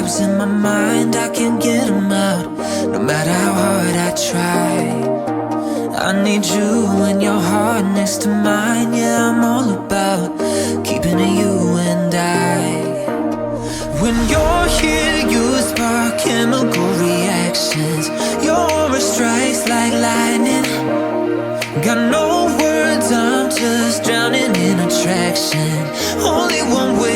losing my mind, I can't get them out, no matter how hard I try. I need you and your heart next to mine. Yeah, I'm all about keeping it you and I. When you're here, you spark chemical reactions. Your aura strikes like lightning. Got no words, I'm just drowning in attraction. Only one way